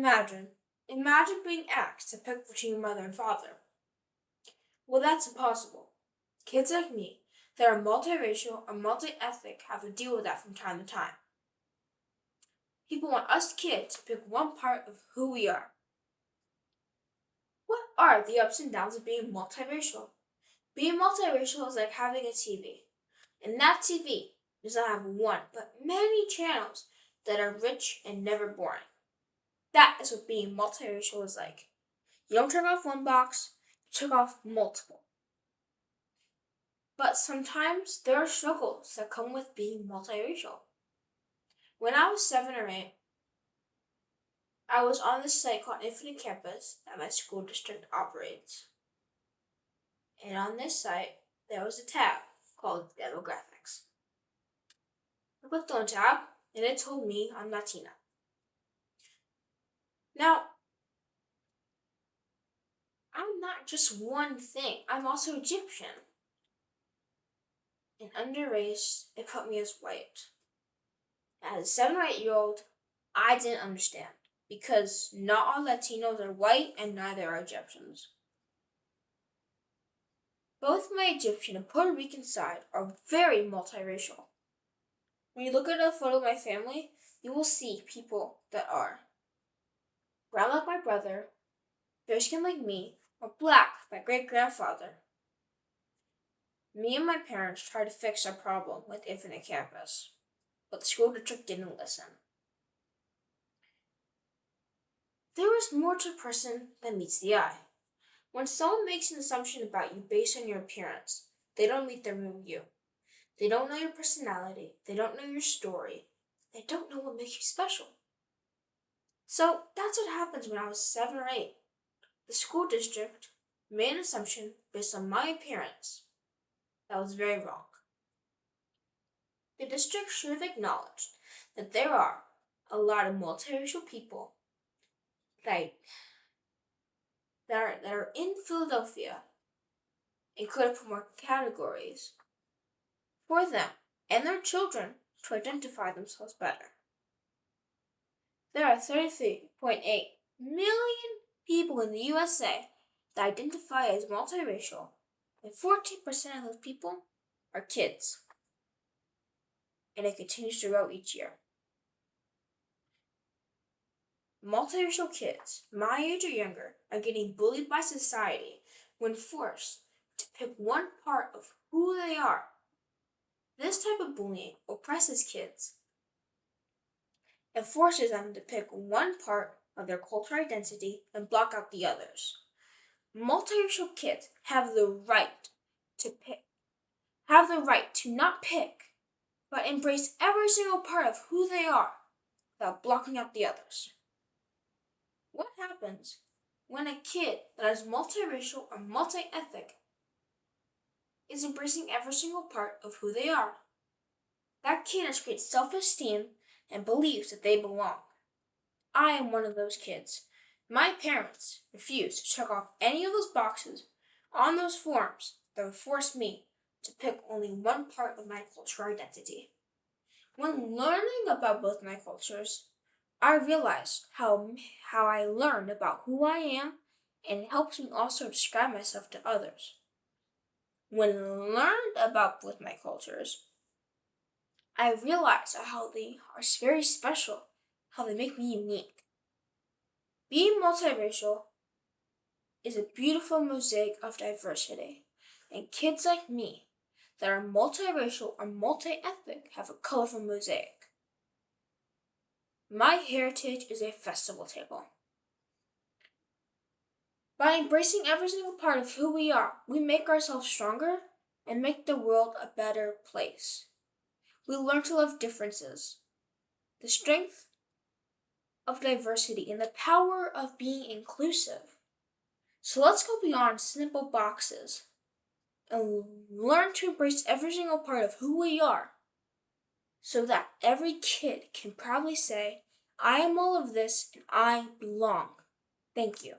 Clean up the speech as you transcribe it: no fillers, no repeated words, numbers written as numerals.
Imagine being asked to pick between your mother and father. Well, that's impossible. Kids like me that are multiracial or multi-ethnic have to deal with that from time to time. People want us kids to pick one part of who we are. What are the ups and downs of being multiracial? Being multiracial is like having a TV. And that TV does not have one, but many channels that are rich and never boring. That is what being multiracial is like. You don't turn off one box, you turn off multiple. But sometimes there are struggles that come with being multiracial. When I was 7 or 8, I was on this site called Infinite Campus that my school district operates. And on this site, there was a tab called Demographics. I clicked on the tab, and it told me I'm Latina. Now, I'm not just one thing. I'm also Egyptian. And under race, it put me as white. As a 7 or 8-year-old, I didn't understand because not all Latinos are white and neither are Egyptians. Both my Egyptian and Puerto Rican side are very multiracial. When you look at a photo of my family, you will see people that are brown like my brother, fair skin like me, or black like my great-grandfather. Me and my parents tried to fix our problem with Infinite Campus, but the school district didn't listen. There is more to a person than meets the eye. When someone makes an assumption about you based on your appearance, they don't meet their real you. They don't know your personality. They don't know your story. They don't know what makes you special. So that's what happens when I was 7 or 8. The school district made an assumption based on my appearance that was very wrong. The district should have acknowledged that there are a lot of multiracial people that are in Philadelphia and could have put more categories for them and their children to identify themselves better. There are 33.8 million people in the USA that identify as multiracial, and 14% of those people are kids. And it continues to grow each year. Multiracial kids, my age or younger, are getting bullied by society when forced to pick one part of who they are. This type of bullying oppresses kids. It forces them to pick one part of their cultural identity and block out the others. Multiracial kids have the right to not pick, but embrace every single part of who they are without blocking out the others. What happens when a kid that is multiracial or multi-ethnic is embracing every single part of who they are? That kid has great self-esteem and believes that they belong. I am one of those kids. My parents refused to check off any of those boxes on those forms that would force me to pick only one part of my cultural identity. When learning about both my cultures, I realized how I learned about who I am, and it helps me also describe myself to others. When learned about both my cultures, I realized how they are very special, how they make me unique. Being multiracial is a beautiful mosaic of diversity, and kids like me that are multiracial or multi-ethnic have a colorful mosaic. My heritage is a festival table. By embracing every single part of who we are, we make ourselves stronger and make the world a better place. We learn to love differences, the strength of diversity, and the power of being inclusive. So let's go beyond simple boxes and learn to embrace every single part of who we are so that every kid can proudly say, I am all of this and I belong. Thank you.